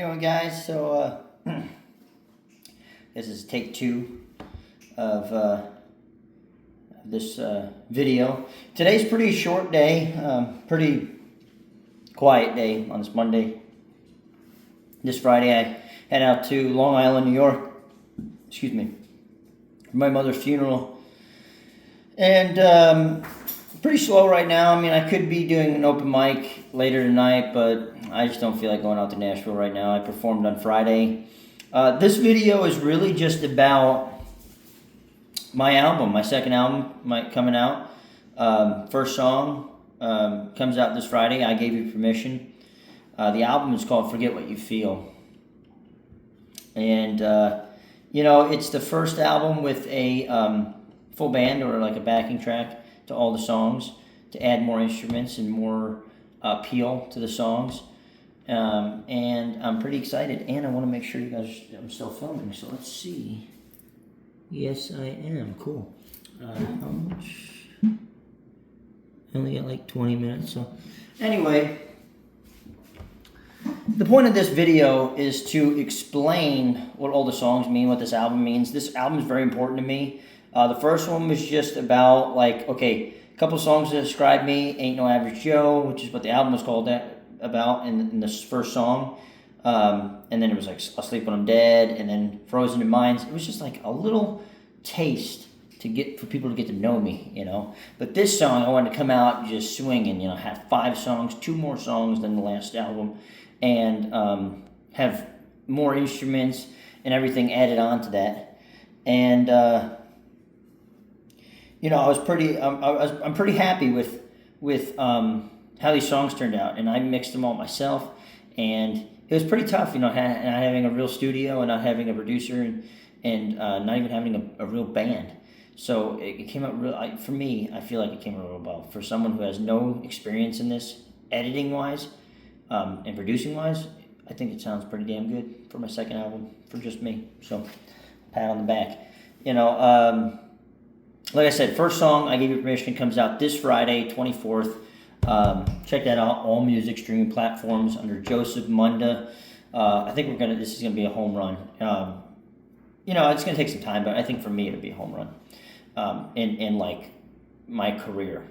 doing, guys? So, this is take 2 of this video. Today's pretty short day, pretty quiet day on this Monday. This Friday, I head out to Long Island, New York. Excuse me, for my mother's funeral, and pretty slow right now. I mean, I could be doing an open mic later tonight, but I just don't feel like going out to Nashville right now. I performed on Friday. This video is really just about my album, my second album coming out. First song comes out this Friday. I Gave You Permission. The album is called Forget What You Feel. And, it's the first album with a full band or like a backing track to all the songs to add more instruments and more appeal to the songs. And I'm pretty excited, and I want to make sure you guys, I'm still filming, so let's see. Yes, I am. Cool. How much? I only got like 20 minutes, so anyway, the point of this video is to explain what all the songs mean, what this album means. This album is very important to me. The first one was just about, like, okay, a couple songs that describe me. Ain't No Average Joe, which is what the album was called about in this first song. And then it was like Asleep When I'm Dead, and then Frozen in Minds. It was just like a little taste for people to get to know me, But this song, I wanted to come out just swinging, have 5 songs, 2 more songs than the last album, and have more instruments and everything added on to that. And I'm pretty happy with how these songs turned out, and I mixed them all myself, and it was pretty tough, not having a real studio and not having a producer and not even having a real band. So it came out real. For me, I feel like it came out real well. For someone who has no experience in this, editing wise, and producing wise, I think it sounds pretty damn good for my second album for just me. So pat on the back. Like I said, first song, I Gave You Permission, comes out this Friday, 24th. Check that out, all music streaming platforms under Joseph Munda. I think this is gonna be a home run. It's gonna take some time, but I think for me it'll be a home run. In like my career,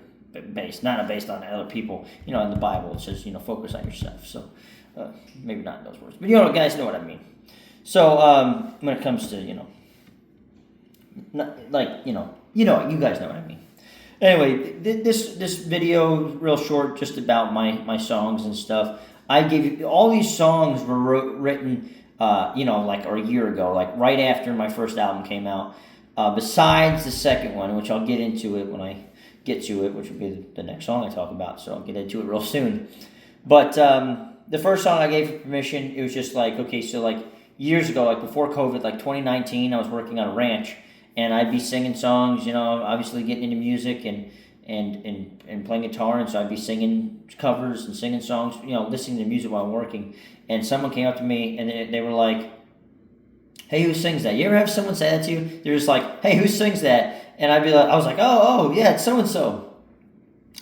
not based on other people. In the Bible it says, focus on yourself. So maybe not in those words, but guys know what I mean. So when it comes to you guys know what I mean. Anyway, this video, real short, just about my songs and stuff. I gave you all these songs were written, like a year ago, like right after my first album came out. Besides the second one, which I'll get into it when I get to it, which will be the next song I talk about. So I'll get into it real soon. But the first song I Gave You Permission, it was just like, okay, so like years ago, like before COVID, like 2019, I was working on a ranch. And I'd be singing songs, obviously getting into music and playing guitar. And so I'd be singing covers and singing songs, listening to music while I'm working. And someone came up to me and they were like, hey, who sings that? You ever have someone say that to you? They're just like, hey, who sings that? And I was like, oh, yeah, it's so-and-so.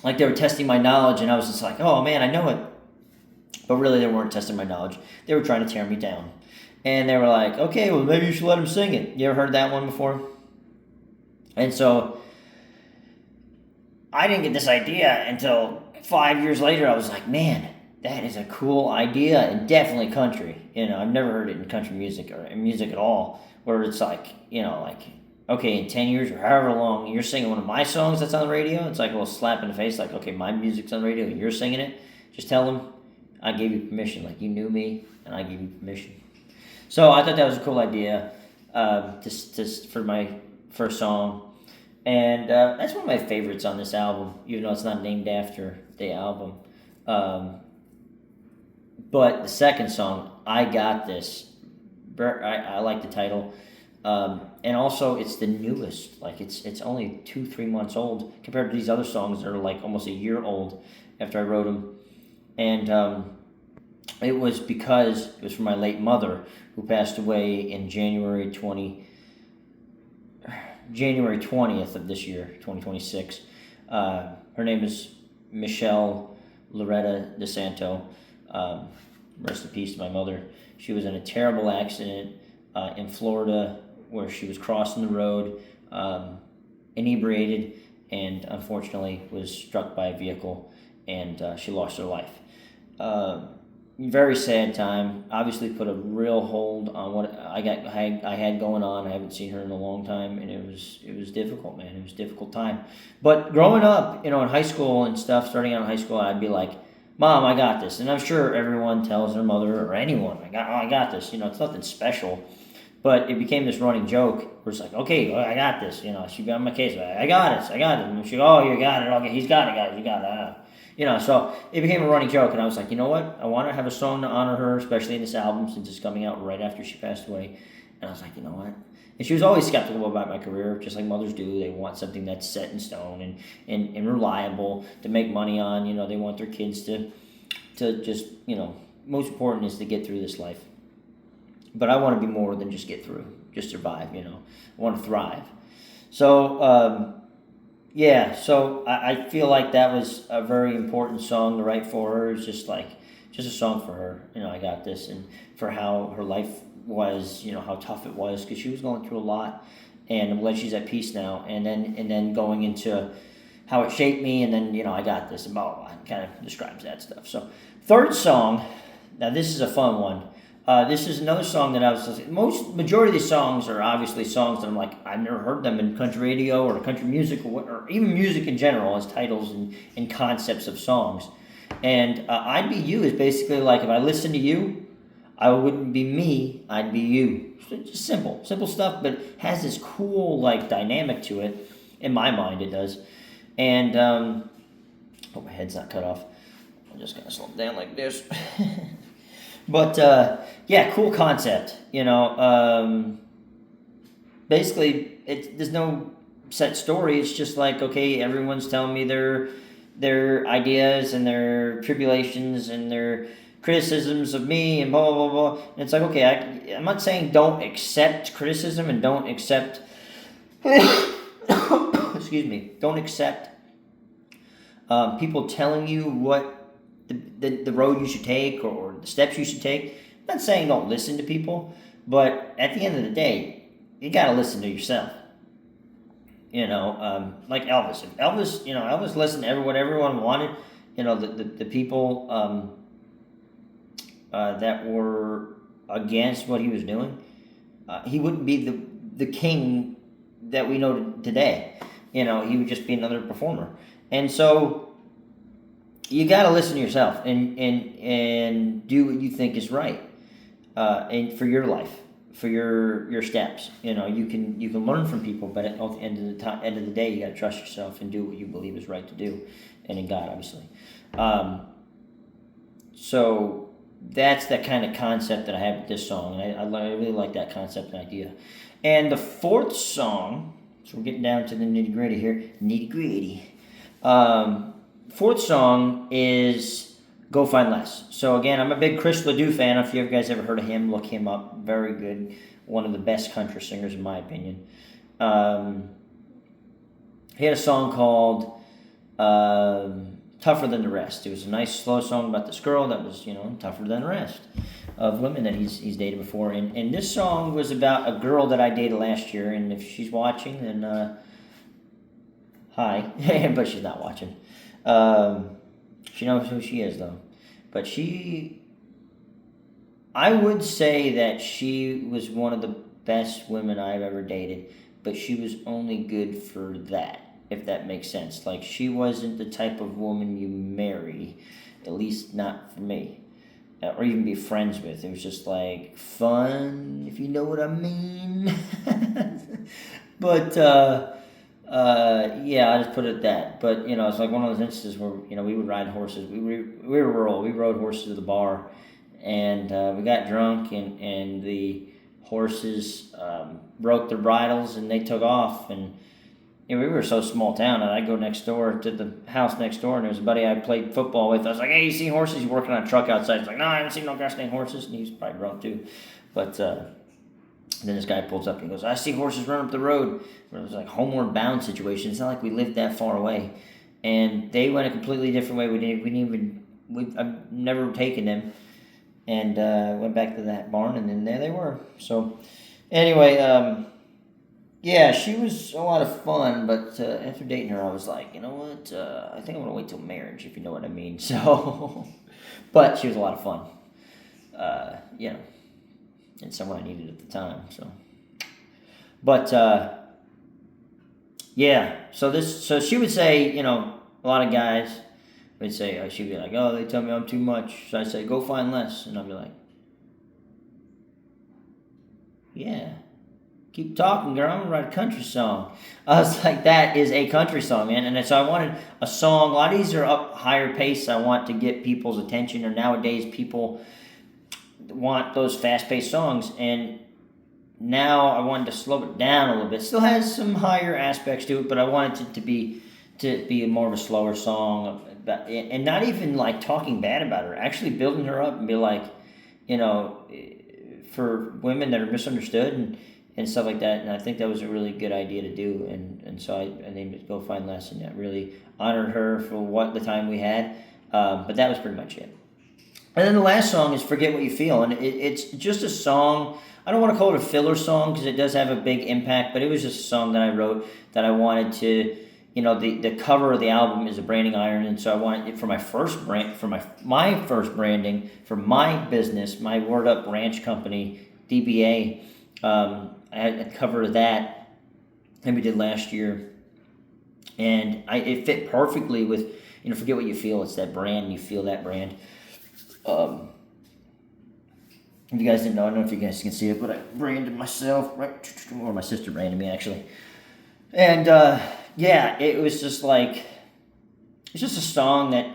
Like they were testing my knowledge, and I was just like, oh, man, I know it. But really, they weren't testing my knowledge. They were trying to tear me down. And they were like, okay, well, maybe you should let him sing it. You ever heard that one before? And so I didn't get this idea until 5 years later. I was like, man, that is a cool idea, and definitely country. I've never heard it in country music or in music at all, where it's like, okay, in 10 years or however long, you're singing one of my songs that's on the radio. It's like a little slap in the face, like, okay, my music's on the radio and you're singing it. Just tell them I gave you permission, like you knew me and I gave you permission. So I thought that was a cool idea just for my first song. And that's one of my favorites on this album, even though it's not named after the album. But the second song, I Got This, I like the title. And also, it's the newest. Like, it's only 2-3 months old compared to these other songs that are like almost a year old after I wrote them. And it was because it was for my late mother, who passed away in January 20th of this year, 2026. Her name is Michelle Loretta DeSanto. Rest in peace to my mother. She was in a terrible accident in Florida where she was crossing the road, inebriated, and unfortunately was struck by a vehicle, and she lost her life. Very sad time. Obviously, put a real hold on what I had going on. I haven't seen her in a long time, and it was difficult, man. It was a difficult time. But growing up, in high school and stuff, starting out in high school, I'd be like, "Mom, I got this," and I'm sure everyone tells their mother or anyone, I got this." It's nothing special, but it became this running joke where it's like, "Okay, well, I got this." She'd be on my case. I got it. And she'd go, "Oh, you got it. Okay, he's got it, guys. You got it." So it became a running joke, and I was like, you know what? I want to have a song to honor her, especially in this album, since it's coming out right after she passed away. And I was like, you know what? And she was always skeptical about my career, just like mothers do. They want something that's set in stone and reliable to make money on. They want their kids to just, most important is to get through this life. But I want to be more than just get through, just survive, I want to thrive. So, so I feel like that was a very important song to write for her. It's just a song for her. I got this, and for how her life was, how tough it was, because she was going through a lot, and I'm glad she's at peace now. And then going into how it shaped me, and then I got this, and blah blah blah. It kind of describes that stuff. So third song, now this is a fun one. This is another song that I was listening. Majority of these songs are obviously songs that I'm like, I've never heard them in country radio or country music or even music in general as titles and concepts of songs. And I'd Be You is basically like, if I listen to you, I wouldn't be me, I'd be you. Just simple stuff, but has this cool dynamic to it. In my mind, it does. And hope my head's not cut off. I'm just gonna slow it down like this. But cool concept. Basically, there's no set story. It's just like, okay, everyone's telling me their ideas and their tribulations and their criticisms of me and blah blah blah. And it's like, okay, I'm not saying don't accept criticism and don't accept. Excuse me. Don't accept people telling you what the road you should take or the steps you should take. I'm not saying don't listen to people, but at the end of the day, you got to listen to yourself. Like Elvis. If Elvis listened to what everyone wanted. The people that were against what he was doing, he wouldn't be the king that we know today. He would just be another performer. And so you got to listen to yourself and do what you think is right, and for your life, for your steps. You can learn from people, but at the end of the day, you got to trust yourself and do what you believe is right to do, and in God, obviously. So that's that kind of concept that I have with this song, and I really like that concept and idea. And the fourth song, so we're getting down to the nitty gritty here. Nitty gritty. Fourth song is Go Find Les. So again, I'm a big Chris Ledoux fan. If you guys ever heard of him, look him up. Very good. One of the best country singers in my opinion. He had a song called Tougher Than the Rest. It was a nice slow song about this girl that was, tougher than the rest of women that he's dated before. And this song was about a girl that I dated last year. And if she's watching, then hi. But she's not watching. She knows who she is, though. But I would say that she was one of the best women I've ever dated, but she was only good for that, if that makes sense. Like, she wasn't the type of woman you marry, at least not for me, or even be friends with. It was just like fun, if you know what I mean. But I just put it at that. But it's like one of those instances where we would ride horses. We were rural. We rode horses to the bar, and we got drunk, and the horses broke their bridles, and they took off. And we were so small town, and I'd go next door to the house next door, and there was a buddy I played football with. I was like, "Hey, you see horses?" He's working on a truck outside. He's like, "No, I haven't seen no gosh dang horses." And he was probably drunk too, but. Then this guy pulls up and he goes, "I see horses run up the road." It was like homeward bound situation. It's not like we lived that far away, and they went a completely different way. I've never taken them, and went back to that barn, and then there they were. So anyway, yeah, she was a lot of fun, but after dating her, I was like, you know what? I think I'm gonna wait till marriage, if you know what I mean. So, but she was a lot of fun, you know, and someone I needed at the time. So, but yeah, so she would say, you know, a lot of guys would say, she'd be like, oh, they tell me I'm too much. So I say, go find less, and I'll be like, yeah. Keep talking, girl. I'm gonna write a country song. I was like, that is a country song, man. And so I wanted a song. A lot of these are up higher pace. I want to get people's attention. And nowadays, people want those fast-paced songs. And now I wanted to slow it down a little bit. Still has some higher aspects to it, but I wanted it to be more of a slower song, and not even like talking bad about her. Actually building her up and be like, you know, for women that are misunderstood and stuff like that. And I think that was a really good idea to do. And so I named it Go Find Less, and that really honored her for what the time we had. But that was pretty much it. And then the last song is Forget What You Feel. And it's just a song. I don't want to call it a filler song because it does have a big impact, but it was just a song that I wrote that I wanted to, you know, the cover of the album is a branding iron, and so I wanted it for my first brand, for my first branding, for my business, my Word Up Ranch company, DBA. I had a cover of that, and we did last year, and it fit perfectly with, you know, Forget What You Feel. It's that brand. You feel that brand. If you guys didn't know, I don't know if you guys can see it, but I branded myself, right? Or my sister branded me, actually. And, yeah, it was just like, it's just a song that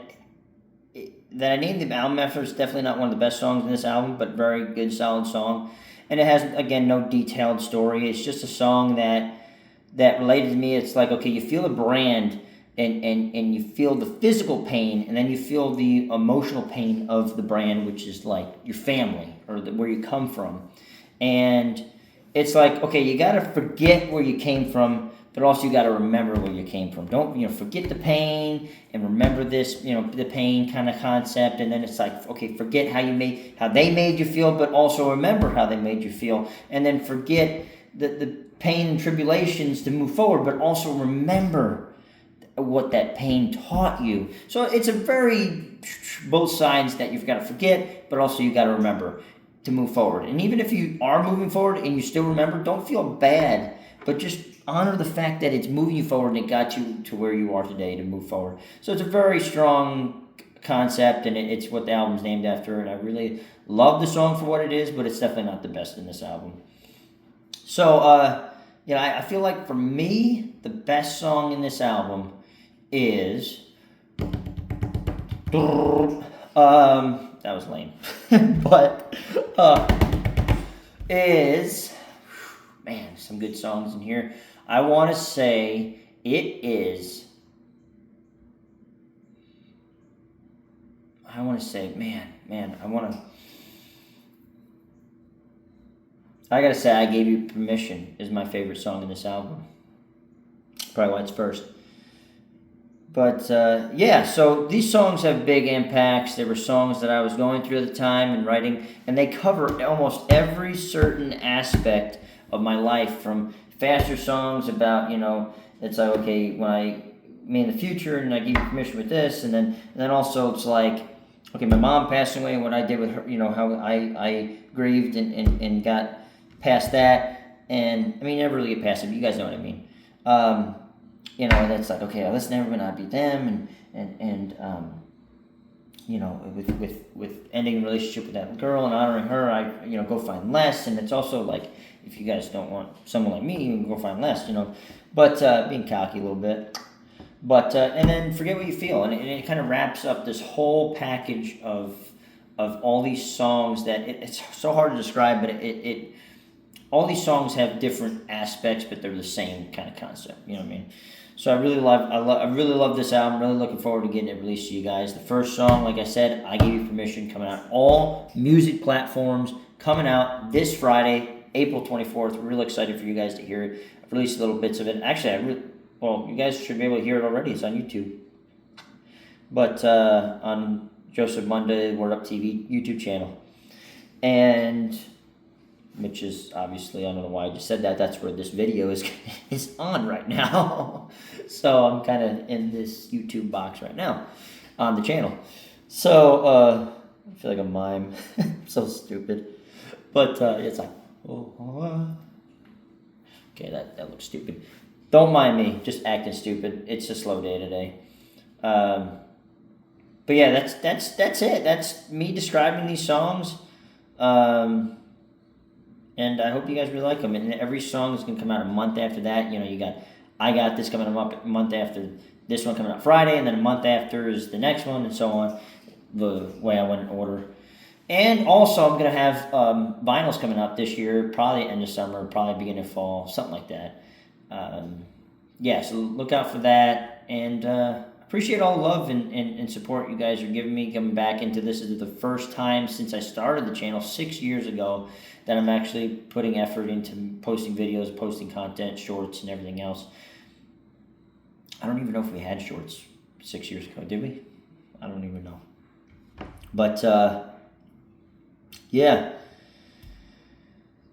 I named the album after. It's definitely not one of the best songs in this album, but very good, solid song. And it has, again, no detailed story. It's just a song that related to me. It's like, okay, you feel a brand, and you feel the physical pain, and then you feel the emotional pain of the brand, which is like your family or where you come from. And it's like, okay, you got to forget where you came from, but also you got to remember where you came from. Don't, you know, forget the pain and remember this, you know, the pain kind of concept. And then it's like, okay, forget how they made you feel, but also remember how they made you feel. And then forget the pain and tribulations to move forward, but also remember what that pain taught you. So it's a very, both sides that you've got to forget, but also you got to remember to move forward. And even if you are moving forward and you still remember, don't feel bad, but just honor the fact that it's moving you forward and it got you to where you are today to move forward. So it's a very strong concept, and it's what the album's named after, and I really love the song for what it is, but it's definitely not the best in this album. So, you know, I feel like for me, the best song in this album is that was lame. But is, man, some good songs in here. I want to say it is, I want to say, I gotta say, I Gave You Permission is my favorite song in this album. Probably why it's first. But, yeah, so these songs have big impacts. They were songs that I was going through at the time and writing, and they cover almost every certain aspect of my life, from faster songs about, you know, it's like, okay, me in the future, and I give you permission with this, and then also it's like, okay, my mom passing away, what I did with her, you know, how I grieved and got past that, and, I mean, never really get past it, but you guys know what I mean. You know, that's like, okay, let's never not be them, and you know, with ending the relationship with that girl and honoring her, I, you know, go find less. And it's also like, if you guys don't want someone like me, you can go find less, you know, but being cocky a little bit. But and then Forget What You Feel, and it kind of wraps up this whole package of all these songs that it's so hard to describe, but it all these songs have different aspects, but they're the same kind of concept. You know what I mean? So I really love this album. Really looking forward to getting it released to you guys. The first song, like I said, I Gave You Permission, coming out all music platforms, coming out this Friday, April 24th. We're really excited for you guys to hear it. I've released little bits of it. Actually, you guys should be able to hear it already. It's on YouTube. But on Joseph Monday, Word Up TV YouTube channel. and which is obviously, I don't know why I just said that. That's where this video is on right now. So I'm kind of in this YouTube box right now on the channel. So I feel like a mime. I'm so stupid. But it's like, okay, that looks stupid. Don't mind me, just acting stupid. It's a slow day today. But yeah, that's it. That's me describing these songs. And I hope you guys really like them. And every song is going to come out a month after that. You know, you got I Got This coming up a month after this one coming out Friday, and then a month after is the next one, and so on, the way I went in order. And also, I'm going to have vinyls coming out this year, probably end of summer, probably beginning of fall, something like that. Yeah, so look out for that. And appreciate all the love and support you guys are giving me coming back into this. This is the first time since I started the channel 6 years ago that I'm actually putting effort into posting videos, posting content, shorts, and everything else. I don't even know if we had shorts 6 years ago. Did we? I don't even know. But, yeah.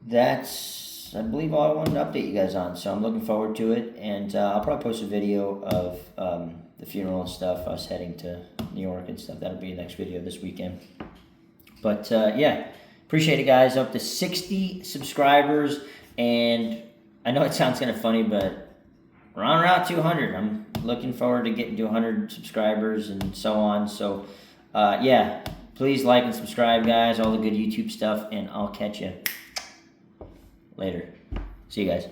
That's, I believe, all I wanted to update you guys on. So I'm looking forward to it. And I'll probably post a video of the funeral and stuff, us heading to New York and stuff. That'll be the next video this weekend. But, yeah. Appreciate it, guys. Up to 60 subscribers. And I know it sounds kind of funny, but we're on route to 100. I'm looking forward to getting to 100 subscribers and so on. So, yeah, please like and subscribe, guys. All the good YouTube stuff. And I'll catch you later. See you guys.